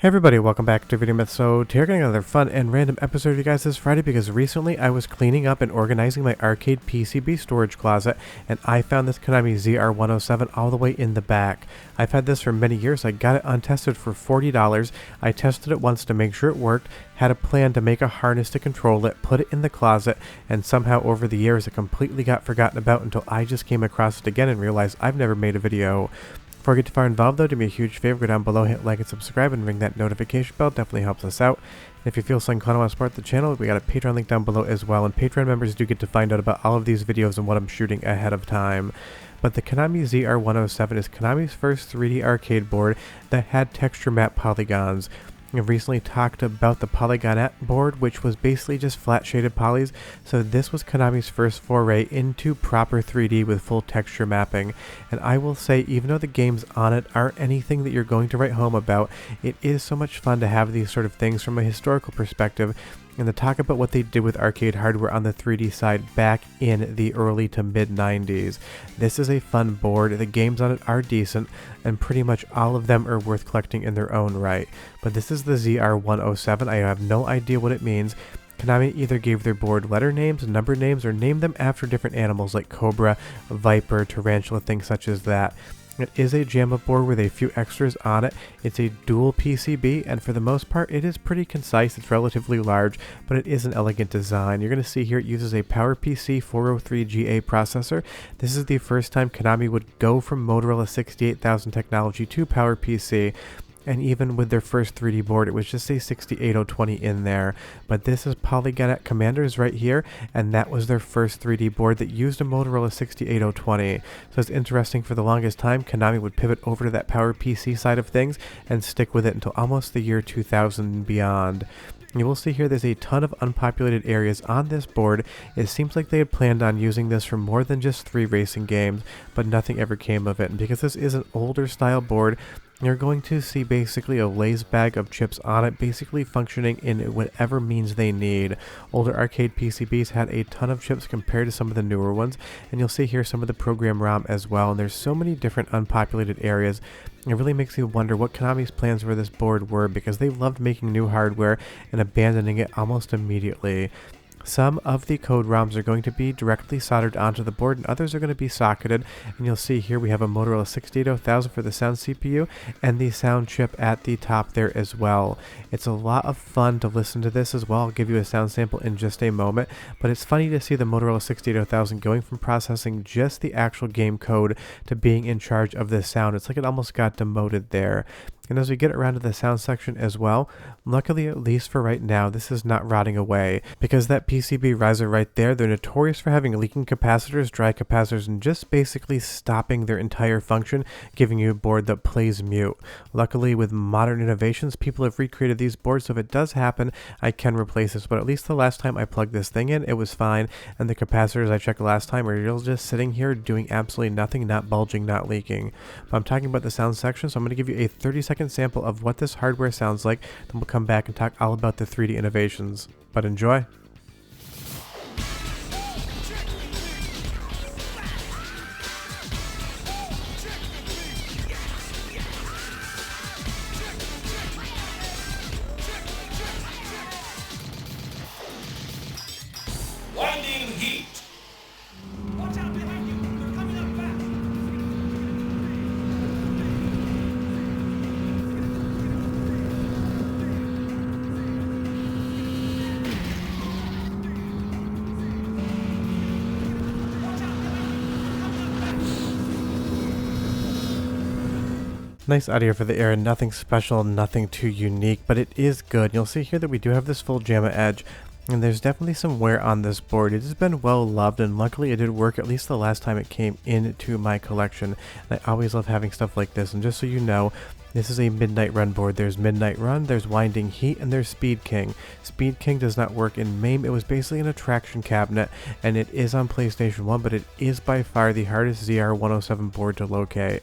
Hey everybody, welcome back to Video Myth. So today we're getting another fun and random episode of you guys this Friday because recently I was cleaning up and organizing my arcade PCB storage closet and I found this Konami ZR107 all the way in the back. I've had this for many years. I got it untested for $40. I tested it once to make sure it worked, had a plan to make a harness to control it, put it in the closet, and somehow over the years it completely got forgotten about until I just came across it again and realized I've never made a video. Before I get too far involved though, do me a huge favor, go down below, hit like and subscribe, and ring that notification bell. Definitely helps us out. And if you feel so inclined to want to support the channel, we got a Patreon link down below as well, and Patreon members do get to find out about all of these videos and what I'm shooting ahead of time. But the Konami ZR107 is Konami's first 3D arcade board that had texture map polygons. I've recently talked about the Polygonette board, which was basically just flat shaded polys, so this was Konami's first foray into proper 3D with full texture mapping. And I will say, even though the games on it aren't anything that you're going to write home about, it is so much fun to have these sort of things from a historical perspective, and to talk about what they did with arcade hardware on the 3D side back in the early to mid 90s. This is a fun board, the games on it are decent, and pretty much all of them are worth collecting in their own right. But this is the ZR107, I have no idea what it means. Konami either gave their board letter names, number names, or named them after different animals like cobra, viper, tarantula, things such as that. It is a JAMA board with a few extras on it. It's a dual PCB, and for the most part it is pretty concise. It's relatively large, but it is an elegant design. You're going to see here it uses a PowerPC 403GA processor. This is the first time Konami would go from Motorola 68000 technology to PowerPC. And even with their first 3D board, it was just a 68020 in there. But this is Polygonette Commanders right here, and that was their first 3D board that used a Motorola 68020. So it's interesting, for the longest time, Konami would pivot over to that PowerPC side of things and stick with it until almost the year 2000 and beyond. You will see here there's a ton of unpopulated areas on this board. It seems like they had planned on using this for more than just 3 racing games, but nothing ever came of it. And because this is an older style board, you're going to see basically a lace bag of chips on it, basically functioning in whatever means they need. Older arcade PCBs had a ton of chips compared to some of the newer ones, and you'll see here some of the program ROM as well, and there's so many different unpopulated areas. It really makes me wonder what Konami's plans for this board were, because they loved making new hardware and abandoning it almost immediately. Some of the code ROMs are going to be directly soldered onto the board, and others are going to be socketed. And you'll see here we have a Motorola 68000 for the sound CPU and the sound chip at the top there as well. It's a lot of fun to listen to this as well. I'll give you a sound sample in just a moment, but it's funny to see the Motorola 68000 going from processing just the actual game code to being in charge of the sound. It's like it almost got demoted there. And as we get around to the sound section as well, luckily, at least for right now, this is not rotting away, because that PCB riser right there, they're notorious for having leaking capacitors, dry capacitors, and just basically stopping their entire function, giving you a board that plays mute. Luckily, with modern innovations, people have recreated these boards, so if it does happen, I can replace this. But at least the last time I plugged this thing in, it was fine, and the capacitors I checked last time are just sitting here doing absolutely nothing, not bulging, not leaking. But I'm talking about the sound section, so I'm going to give you a 30-second sample of what this hardware sounds like, then we'll come back and talk all about the 3D innovations. But enjoy! Winding heat! Watch out behind you! They're coming up fast! Nice audio for the air, nothing special, nothing too unique, but it is good. You'll see here that we do have this full JAMA edge, and there's definitely some wear on this board. It has been well loved, and luckily it did work at least the last time it came into my collection. And I always love having stuff like this, and just so you know, this is a Midnight Run board. There's Midnight Run, there's Winding Heat, and there's Speed King. Speed King does not work in MAME. It was basically an attraction cabinet, and it is on PlayStation 1, but it is by far the hardest ZR107 board to locate.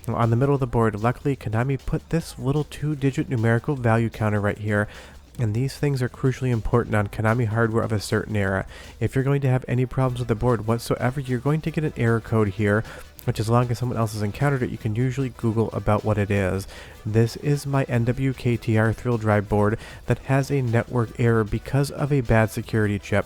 On the middle of the board, luckily Konami put this little 2-digit numerical value counter right here, and these things are crucially important on Konami hardware of a certain era. If you're going to have any problems with the board whatsoever, you're going to get an error code here, which as long as someone else has encountered it, you can usually Google about what it is. This is my NWKTR thrill drive board that has a network error because of a bad security chip.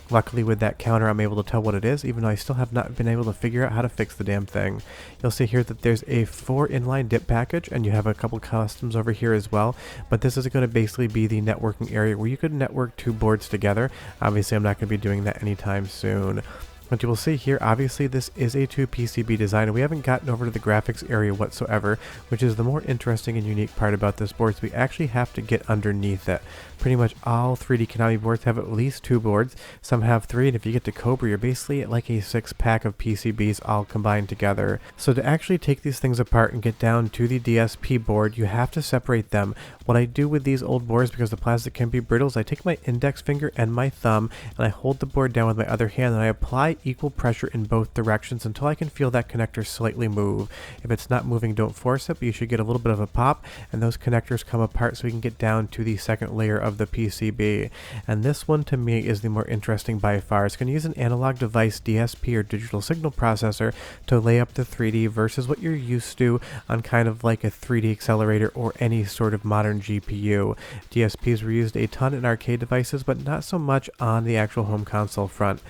Luckily with that counter I'm able to tell what it is, even though I still have not been able to figure out how to fix the damn thing. You'll see here that there's a 4 inline dip package, and you have a couple customs over here as well, but this is going to basically be the networking area where you could network 2 boards together. Obviously I'm not going to be doing that anytime soon. What you will see here, obviously this is a 2 PCB design, and we haven't gotten over to the graphics area whatsoever, which is the more interesting and unique part about this board. So we actually have to get underneath it. Pretty much all 3D Konami boards have at least 2 boards, some have 3, and if you get to Cobra, you're basically at like a 6-pack of PCBs all combined together. So to actually take these things apart and get down to the DSP board, you have to separate them. What I do with these old boards, because the plastic can be brittle, is I take my index finger and my thumb, and I hold the board down with my other hand, and I apply equal pressure in both directions until I can feel that connector slightly move. If it's not moving, don't force it, but you should get a little bit of a pop, and those connectors come apart so we can get down to the second layer of the PCB. And this one to me is the more interesting by far. It's going to use an analog device DSP or digital signal processor to lay up the 3D versus what you're used to on kind of like a 3D accelerator or any sort of modern GPU. DSPs were used a ton in arcade devices, but not so much on the actual home console front.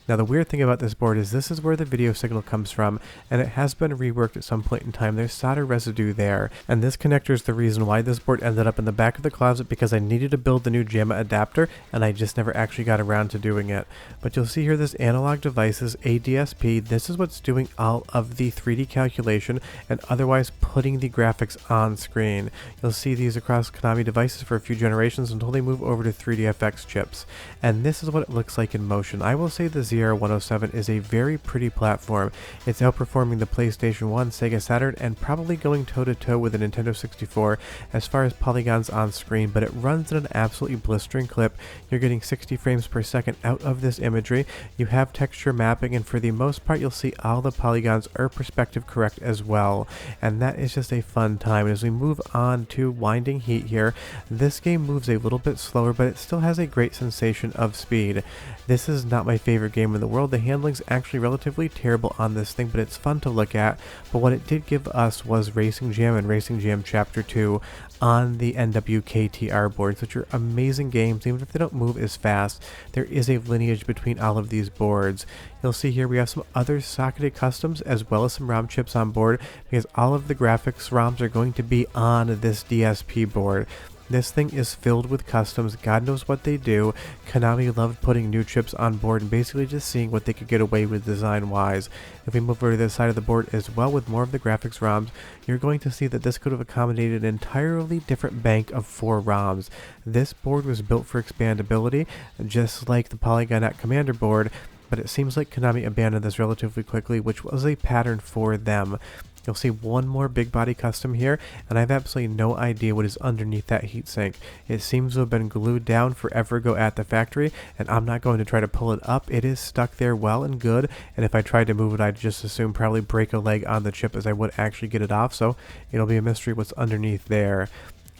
Now the weird thing about this board is this is where the video signal comes from, and it has been reworked at some point in time. There's solder residue there, and this connector is the reason why this board ended up in the back of the closet, because I needed to build the new JAMA adapter, and I just never actually got around to doing it. But you'll see here this Analog Devices ADSP, this is what's doing all of the 3D calculation and otherwise putting the graphics on screen. You'll see these across Konami devices for a few generations until they move over to 3DFX chips. And this is what it looks like in motion. I will say the ZR107 is a very pretty platform. It's outperforming the PlayStation 1, Sega Saturn, and probably going toe-to-toe with the Nintendo 64 as far as polygons on screen, but it runs at an absolutely blistering clip. You're getting 60 frames per second out of this imagery. You have texture mapping, and for the most part you'll see all the polygons are perspective correct as well, and that is just a fun time. And as we move on to Winding Heat here, this game moves a little bit slower, but it still has a great sensation of speed. This is not my favorite game in the world. The handling's actually relatively terrible on this thing, but it's fun to look at. But what it did give us was Racing Jam and Racing Jam Chapter 2 on the NWKTR boards, which are amazing games. Even if they don't move as fast, there is a lineage between all of these boards. You'll see here we have some other socketed customs as well as some ROM chips on board, because all of the graphics ROMs are going to be on this DSP board. This thing is filled with customs. God knows what they do. Konami loved putting new chips on board and basically just seeing what they could get away with design-wise. If we move over to this side of the board as well with more of the graphics ROMs, you're going to see that this could have accommodated an entirely different bank of 4 ROMs. This board was built for expandability, just like the Polygon Commander board, but it seems like Konami abandoned this relatively quickly, which was a pattern for them. You'll see one more big body custom here, and I have absolutely no idea what is underneath that heatsink. It seems to have been glued down forever ago at the factory, and I'm not going to try to pull it up. It is stuck there well and good, and if I tried to move it, I'd just assume probably break a leg on the chip as I would actually get it off, so it'll be a mystery what's underneath there.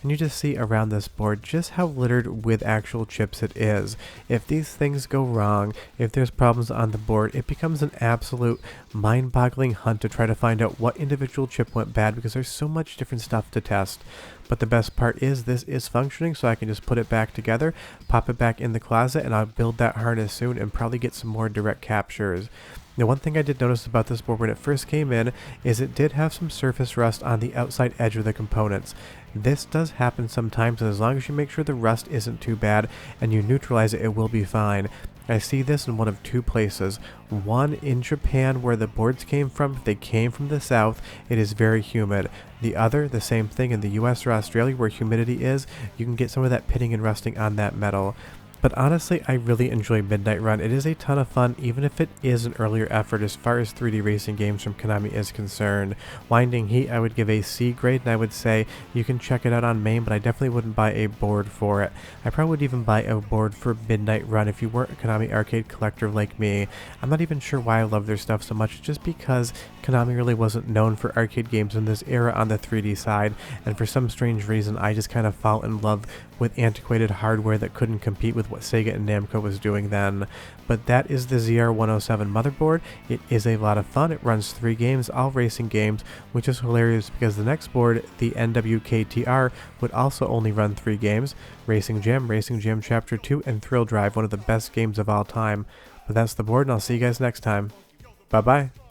And you just see around this board just how littered with actual chips it is. If these things go wrong, if there's problems on the board, it becomes an absolute mind-boggling hunt to try to find out what individual chip went bad, because there's so much different stuff to test. But the best part is this is functioning, so I can just put it back together, pop it back in the closet, and I'll build that harness soon and probably get some more direct captures. Now, one thing I did notice about this board when it first came in is it did have some surface rust on the outside edge of the components. This does happen sometimes, and as long as you make sure the rust isn't too bad and you neutralize it, it will be fine. I see this in one of 2 places. One in Japan, where the boards came from. If they came from the south, it is very humid. The other, the same thing in the US or Australia, where humidity is, you can get some of that pitting and rusting on that metal. But honestly, I really enjoy Midnight Run. It is a ton of fun, even if it is an earlier effort as far as 3D racing games from Konami is concerned. Winding Heat, I would give a C grade, and I would say you can check it out on main, but I definitely wouldn't buy a board for it. I probably would even buy a board for Midnight Run if you weren't a Konami arcade collector like me. I'm not even sure why I love their stuff so much, just because Konami really wasn't known for arcade games in this era on the 3D side, and for some strange reason I just kind of fall in love with antiquated hardware that couldn't compete with what Sega and Namco was doing then. But that is the ZR107 motherboard. It is a lot of fun. It runs 3 games, all racing games, which is hilarious because the next board, the NWKTR, would also only run 3 games: Racing Jam Chapter 2, and Thrill Drive, one of the best games of all time. But that's the board, and I'll see you guys next time. Bye-bye.